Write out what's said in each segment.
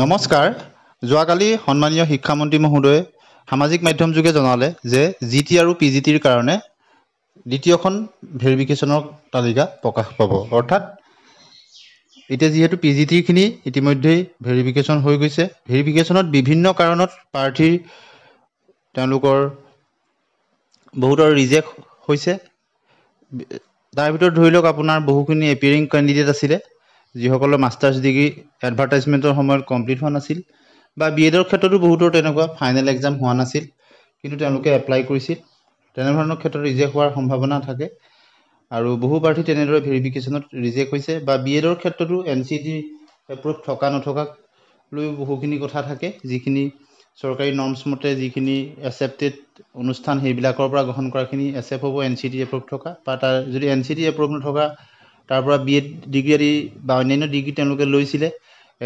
নমস্কাৰ। যোৱাকালি সন্মানীয় শিক্ষামন্ত্ৰী মহোদয়ে সামাজিক মাধ্যম যোগে জনালে যে জিটি আৰু পিজিটিৰ কাৰণে দ্বিতীয়খন ভেৰিফিকেশ্যনৰ তালিকা প্ৰকাশ পাব। অৰ্থাৎ এতিয়া যিহেতু পিজিটিৰখিনি ইতিমধ্যেই ভেৰিফিকেশ্যন হৈ গৈছে, ভেৰিফিকেশ্যনত বিভিন্ন কাৰণত প্ৰাৰ্থীৰ তেওঁলোকৰ বহুতৰ ৰিজেক্ট হৈছে। তাৰ ভিতৰত ধৰি লওক আপোনাৰ বহুখিনি এপিয়াৰিং কেণ্ডিডেট আছিলে, যিসকলৰ মাষ্টাৰ্ছ ডিগ্ৰী এডভাৰটাইজমেণ্টৰ সময়ত কমপ্লিট হোৱা নাছিল, বা বি এডৰ ক্ষেত্ৰতো বহুতৰ তেনেকুৱা ফাইনেল এক্সাম হোৱা নাছিল, কিন্তু তেওঁলোকে এপ্লাই কৰিছিল। তেনেধৰণৰ ক্ষেত্ৰত ৰিজেক্ট হোৱাৰ সম্ভাৱনা থাকে, আৰু বহু প্ৰাৰ্থী তেনেদৰে ভেৰিফিকেশ্যনত ৰিজেক্ট হৈছে। বা বি এডৰ ক্ষেত্ৰতো NCT এপ্ৰুভ থকা নথকাক লৈ বহুখিনি কথা থাকে, যিখিনি চৰকাৰী নৰ্মছ মতে যিখিনি এক্সেপ্টেড অনুষ্ঠান সেইবিলাকৰ পৰা গ্ৰহণ কৰাখিনি এক্সেপ্ট হ'ব NCT এপ্ৰুভ থকা, বা তাৰ যদি NCT এপ্ৰুভ নথকা তাৰ পৰা বি এড ডিগ্ৰী আদি বা অন্যান্য ডিগ্ৰী তেওঁলোকে লৈছিলে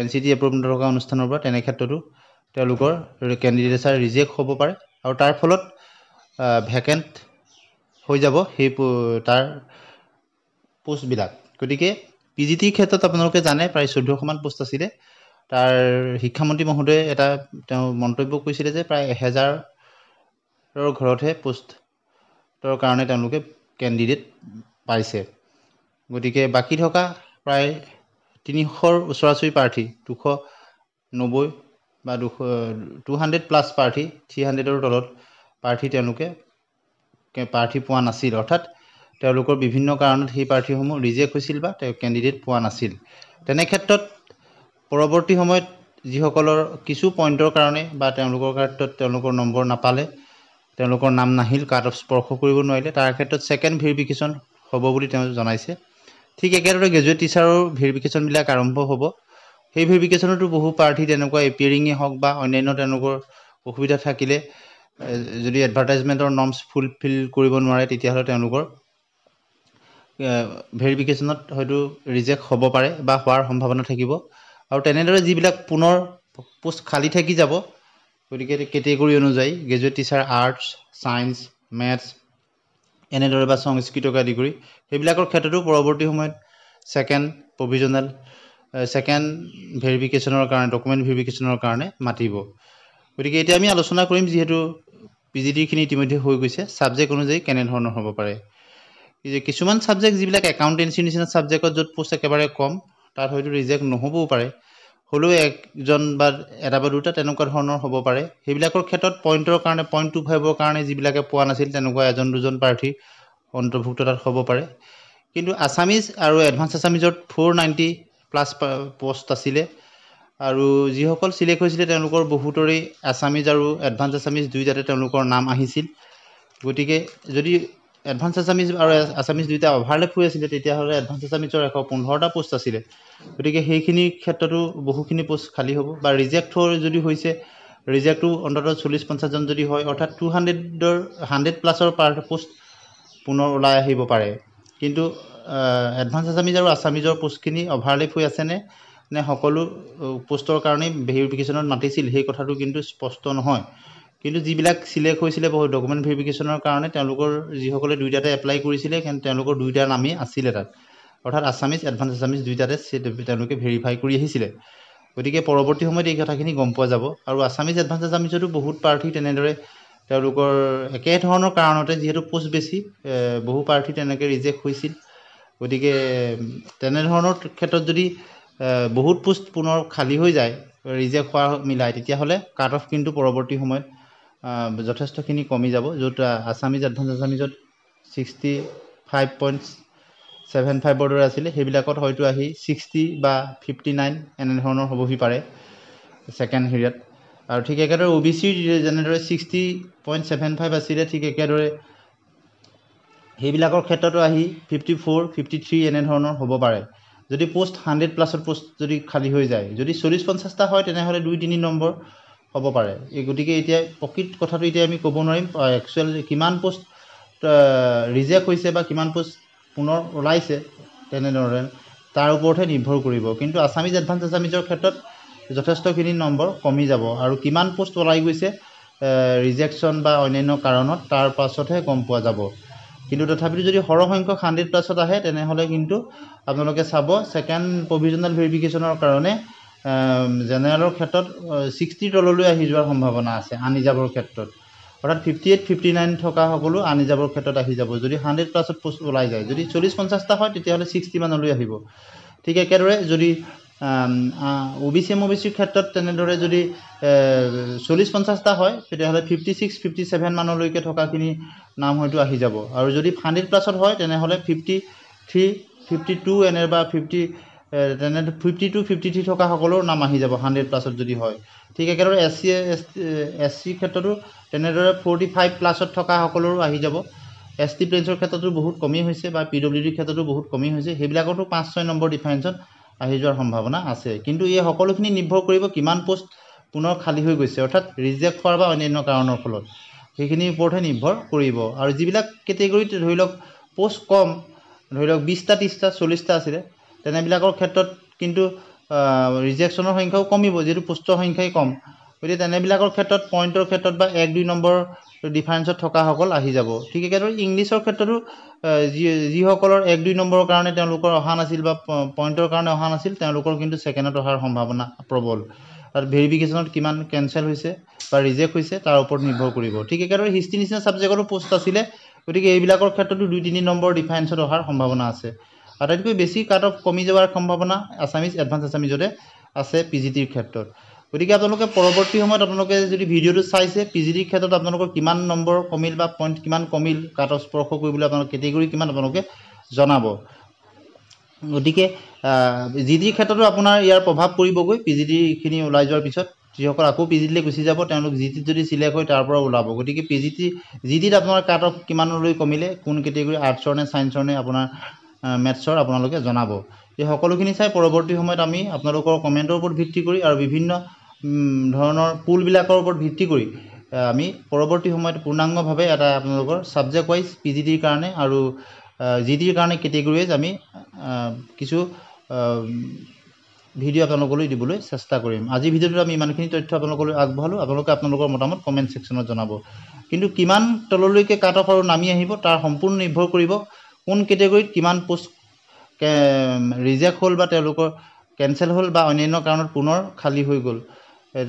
NCT এপ্ৰুভ নথকা অনুষ্ঠানৰ পৰা, তেনে ক্ষেত্ৰতো তেওঁলোকৰ কেণ্ডিডেটছাৰ ৰিজেক্ট হ'ব পাৰে, আৰু তাৰ ফলত ভেকেণ্ট হৈ যাব সেই তাৰ পোষ্টবিলাক। গতিকে পিজিটিৰ ক্ষেত্ৰত আপোনালোকে জানে প্ৰায় 1400মান পোষ্ট আছিলে। তাৰ শিক্ষামন্ত্ৰী মহোদয়ে তেওঁ মন্তব্য কৰিছিলে যে প্ৰায় 1000ৰ ঘৰতহে পোষ্টৰ কাৰণে তেওঁলোকে কেণ্ডিডেট পাইছে। গতিকে বাকী থকা প্ৰায় 300ৰ ওচৰা-ওচৰি প্ৰাৰ্থী, 290 বা 200+ প্ৰাৰ্থী, 300ৰ তলত প্ৰাৰ্থী তেওঁলোকে প্ৰাৰ্থী পোৱা নাছিল। অৰ্থাৎ তেওঁলোকৰ বিভিন্ন কাৰণত সেই প্ৰাৰ্থীসমূহ ৰিজেক্ট হৈছিল বা কেণ্ডিডেট পোৱা নাছিল। তেনে ক্ষেত্ৰত পৰৱৰ্তী সময়ত যিসকলৰ কিছু পইণ্টৰ কাৰণে বা তেওঁলোকৰ ক্ষেত্ৰত তেওঁলোকৰ নম্বৰ নাপালে, তেওঁলোকৰ নাম নাহিল, কাট অফ স্পৰ্শ কৰিব নোৱাৰিলে, তাৰ ক্ষেত্ৰত ছেকেণ্ড ভেৰিফিকেশ্যন হ'ব বুলি তেওঁ জনাইছে। ঠিক একেদৰে গ্ৰেজুৱেট টিচাৰৰ ভেৰিফিকেশ্যনবিলাক আৰম্ভ হ'ব। সেই ভেৰিফিকেশ্যনতো বহু প্ৰাৰ্থী তেনেকুৱা এপিয়াৰিঙে হওক বা অন্যান্য তেওঁলোকৰ অসুবিধা থাকিলে, যদি এডভাৰটাইজমেণ্টৰ নৰ্মছ ফুলফিল কৰিব নোৱাৰে, তেতিয়াহ'লে তেওঁলোকৰ ভেৰিফিকেশ্যনত হয়তো ৰিজেক্ট হ'ব পাৰে বা হোৱাৰ সম্ভাৱনা থাকিব। আৰু তেনেদৰে যিবিলাক পুনৰ পোষ্ট খালী থাকি যাব, গতিকে কেটেগৰী অনুযায়ী graduate teacher arts, science, maths এনেদৰে বা সংস্কৃতক আদি কৰি সেইবিলাকৰ ক্ষেত্ৰতো পৰৱৰ্তী সময়ত ছেকেণ্ড ভেৰিফিকেশ্যনৰ কাৰণে, ডকুমেণ্ট ভেৰিফিকেশ্যনৰ কাৰণে মাতিব। গতিকে এতিয়া আমি আলোচনা কৰিম, যিহেতু পিজিটিৰখিনি ইতিমধ্যে হৈ গৈছে, ছাবজেক্ট অনুযায়ী কেনেধৰণৰ হ'ব পাৰে। কিছুমান ছাবজেক্ট যিবিলাক একাউণ্টেঞ্চিৰ নিচিনা ছাবজেক্টত য'ত পোষ্ট একেবাৰে কম, তাত হয়তো ৰিজেক্ট নহ'বও পাৰে, হ'লেও একজন বা এটা বা দুটা তেনেকুৱা ধৰণৰ হ'ব পাৰে। সেইবিলাকৰ ক্ষেত্ৰত পইণ্টৰ কাৰণে 0.25ৰ কাৰণে যিবিলাকে পোৱা নাছিল, তেনেকুৱা এজন দুজন প্ৰাৰ্থী অন্তৰ্ভুক্ত তাত হ'ব পাৰে। কিন্তু আছামিজ আৰু এডভান্স আছামিজত 490+ পোষ্ট আছিলে, আৰু যিসকল চিলেক্ট হৈছিলে তেওঁলোকৰ বহুতৰে আছামিজ আৰু এডভান্স আছামিজ দুয়োটাতে তেওঁলোকৰ নাম আহিছিল। গতিকে যদি এডভান্স আছামিজ আৰু আছামিজ দুয়োটা অভাৰলেপ হৈ আছিলে, তেতিয়াহ'লে এডভান্স আছামিজৰ 115টা পোষ্ট আছিলে। গতিকে সেইখিনিৰ ক্ষেত্ৰতো বহুখিনি পোষ্ট খালী হ'ব। বা ৰিজেক্ট যদি হৈছে, ৰিজেক্টটো অন্ততঃ 40-50জন যদি হয়, অৰ্থাৎ 100+ পোষ্ট পুনৰ ওলাই আহিব পাৰে। কিন্তু এডভান্স আছামিজ আৰু আছামিজৰ পোষ্টখিনি অভাৰলেপ হৈ আছেনে নে সকলো পোষ্টৰ কাৰণেই ভেৰিফিকেশ্যনত মাতিছিল, সেই কথাটো কিন্তু স্পষ্ট নহয়। কিন্তু যিবিলাক চিলেক্ট হৈছিলে ডকুমেণ্ট ভেৰিফিকেশ্যনৰ কাৰণে, তেওঁলোকৰ যিসকলে দুয়োটাতে এপ্লাই কৰিছিলে, তেওঁলোকৰ দুয়োটাৰ নামেই আছিলে তাত। অৰ্থাৎ আছামিজ, এডভান্স আছামিজ দুয়োটাতে তেওঁলোকে ভেৰিফাই কৰি আহিছিলে। গতিকে পৰৱৰ্তী সময়ত এই কথাখিনি গম পোৱা যাব। আৰু আছামিজ, এডভান্স আছামিজতো বহুত প্ৰাৰ্থী তেনেদৰে তেওঁলোকৰ একেধৰণৰ কাৰণতে, যিহেতু পোষ্ট বেছি, বহু প্ৰাৰ্থী তেনেকৈ ৰিজেক্ট হৈছিল। গতিকে তেনেধৰণৰ ক্ষেত্ৰত যদি বহুত পোষ্ট পুনৰ খালী হৈ যায়, ৰিজেক্ট হোৱা মিলাই, তেতিয়াহ'লে কাট অফ কিন্তু পৰৱৰ্তী সময়ত যথেষ্টখিনি কমি যাব। য'ত আছামিজ, এডভান্স আছামিজত 65.75ৰ দৰে আছিলে, সেইবিলাকত হয়তো আহি 60 বা 59 এনেধৰণৰ হ'বহি পাৰে ছেকেণ্ড হেৰিয়াত। আৰু ঠিক একেদৰে OBCৰ যেনেদৰে 60.75 আছিলে, ঠিক একেদৰে সেইবিলাকৰ ক্ষেত্ৰতো আহি 54, 53 এনেধৰণৰ হ'ব পাৰে, যদি পোষ্ট 100+ পোষ্ট যদি খালী হৈ যায়। যদি 40-50টা হয়, তেনেহ'লে 2-3 নম্বৰ হ'ব পাৰে। গতিকে এতিয়া প্ৰকৃত কথাটো এতিয়া আমি ক'ব নোৱাৰিম একচুৱেল কিমান পোষ্ট ৰিজেক্ট হৈছে বা কিমান পোষ্ট পুনৰ ওলাইছে, তেনেদৰে তাৰ ওপৰতহে নিৰ্ভৰ কৰিব। কিন্তু আছামিজ, এডভান্স আছামিজৰ ক্ষেত্ৰত যথেষ্টখিনি নম্বৰ কমি যাব, আৰু কিমান পোষ্ট ওলাই গৈছে ৰিজেকশ্যন বা অন্যান্য কাৰণত, তাৰ পাছতহে গম পোৱা যাব। কিন্তু তথাপিতো যদি সৰহসংখ্যক 100+ আহে, তেনেহ'লে কিন্তু আপোনালোকে চাব ছেকেণ্ড প্ৰভিজনেল ভেৰিফিকেশ্যনৰ কাৰণে জেনেৰেলৰ ক্ষেত্ৰত 60 তললৈ আহি যোৱাৰ সম্ভাৱনা আছে আনৰিজাৰ্ভৰ ক্ষেত্ৰত অৰ্থাৎ 58 59 থকা সকলো আনৰিজাৰ্ভৰ ক্ষেত্ৰত আহি যাব যদি 100+ পোষ্ট ওলাই যায় যদি 40-50টা হয় তেতিয়াহ'লে 60 মানলৈ আহিব ঠিক একেদৰে যদি OBC MOBCৰ ক্ষেত্ৰত তেনেদৰে যদি 40-50টা হয় তেতিয়াহ'লে 56 57 মানলৈকে থকাখিনি নাম হয়তো আহি যাব আৰু যদি 100+ হয় তেনেহ'লে 53 52 এনে বা 50 তেনে 52 53 থকা সকলৰ নাম আহি যাব 100+ যদি হয় ঠিক একেদৰে SC ক্ষেত্ৰতো তেনেদৰে 45+ থকা সকলৰো আহি যাব ST প্লেন্সৰ ক্ষেত্ৰতো বহুত কমি হৈছে বা PWD ক্ষেত্ৰতো বহুত কমি হৈছে সেইবিলাকতো 5-6 নম্বৰ ডিফাৰেন্সত আহি যোৱাৰ সম্ভাৱনা আছে কিন্তু এই সকলোখিনি নিৰ্ভৰ কৰিব কিমান পোষ্ট পুনৰ খালী হৈ গৈছে অৰ্থাৎ ৰিজেক্ট হোৱাৰ বা অন্যান্য কাৰণৰ ফলত সেইখিনিৰ ওপৰতহে নিৰ্ভৰ কৰিব আৰু যিবিলাক কেটেগৰীত ধৰি লওক পোষ্ট কম ধৰি লওক 20টা 30টা 40টা আছিলে তেনেবিলাকৰ ক্ষেত্ৰত কিন্তু ৰিজেকশ্যনৰ সংখ্যাও কমিব যেহেতু পোষ্টৰ সংখ্যাই কম গতিকে তেনেবিলাকৰ ক্ষেত্ৰত পইণ্টৰ ক্ষেত্ৰত বা 1-2 নম্বৰ ডিফাৰেন্সত থকা সকল আহি যাব ঠিক একেদৰে ইংলিছৰ ক্ষেত্ৰতো যিসকলৰ 1-2 নম্বৰৰ কাৰণে তেওঁলোকৰ অহা নাছিল বা পইণ্টৰ কাৰণে অহা নাছিল তেওঁলোকৰ কিন্তু ছেকেণ্ডত অহাৰ সম্ভাৱনা প্ৰবল আৰু ভেৰিফিকেশ্যনত কিমান কেনচেল হৈছে বা ৰিজেক্ট হৈছে তাৰ ওপৰত নিৰ্ভৰ কৰিব ঠিক একেদৰে হিষ্ট্ৰী নিচিনা ছাবজেক্টৰো পোষ্ট আছিলে গতিকে এইবিলাকৰ ক্ষেত্ৰতো 2-3 নম্বৰ ডিফাৰেন্সত অহাৰ সম্ভাৱনা আছে আটাইতকৈ বেছি কাট অফ কমি যোৱাৰ সম্ভাৱনা আছামিজ এডভান্স আছামিজতে আছে PGTৰ ক্ষেত্ৰত গতিকে আপোনালোকে পৰৱৰ্তী সময়ত আপোনালোকে যদি ভিডিঅ'টো চাইছে PGTৰ ক্ষেত্ৰত আপোনালোকৰ কিমান নম্বৰ কমিল বা পইণ্ট কিমান কমিল কাট অফ স্পৰ্শ কৰিবলৈ আপোনালোকে কেটেগৰী কিমান আপোনালোকে জনাব গতিকে GDৰ ক্ষেত্ৰতো আপোনাৰ ইয়াৰ প্ৰভাৱ পৰিবগৈ PGTখিনি ওলাই যোৱাৰ পিছত যিসকল আকৌ PGTলৈ গুচি যাব তেওঁলোক GDত যদি চিলেক্ট হয় তাৰ পৰা ওলাব গতিকে GDত আপোনাৰ কাট অফ কিমানলৈ কমিলে কোন কেটেগৰী আৰ্টছৰ নে ছায়েন্সৰ নে আপোনাৰ মেথছৰ আপোনালোকে জনাব এই সকলোখিনি চাই পৰৱৰ্তী সময়ত আমি আপোনালোকৰ কমেণ্টৰ ওপৰত ভিত্তি কৰি আৰু বিভিন্ন ধৰণৰ পুলবিলাকৰ ওপৰত ভিত্তি কৰি আমি পৰৱৰ্তী সময়ত পূৰ্ণাংগভাৱে এটা আপোনালোকৰ ছাবজেক্ট ৱাইজ PGTৰ কাৰণে আৰু GDৰ কাৰণে কেটেগৰী ৱাইজ আমি কিছু ভিডিঅ' আপোনালোকলৈ দিবলৈ চেষ্টা কৰিম আজি ভিডিঅ'টোত আমি ইমানখিনি তথ্য আপোনালোকলৈ আগবঢ়ালোঁ আপোনালোকে আপোনালোকৰ মতামত কমেণ্ট ছেকশ্যনত জনাব কিন্তু কিমান তললৈকে কাট অফ আৰু নামি আহিব তাৰ সম্পূৰ্ণ নিৰ্ভৰ কৰিব কোন কেটেগৰীত কিমান পোষ্ট ৰিজেক্ট হ'ল বা তেওঁলোকৰ কেনচেল হ'ল বা অন্যান্য কাৰণত পুনৰ খালী হৈ গ'ল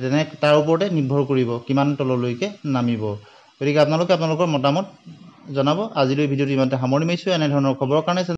তেনে তাৰ ওপৰতে নিৰ্ভৰ কৰিব কিমান তললৈকে নামিব গতিকে আপোনালোকে আপোনালোকৰ মতামত জনাব আজিলৈ ভিডিঅ'টো ইমানতে সামৰণি মাৰিছোঁ এনেধৰণৰ খবৰৰ কাৰণে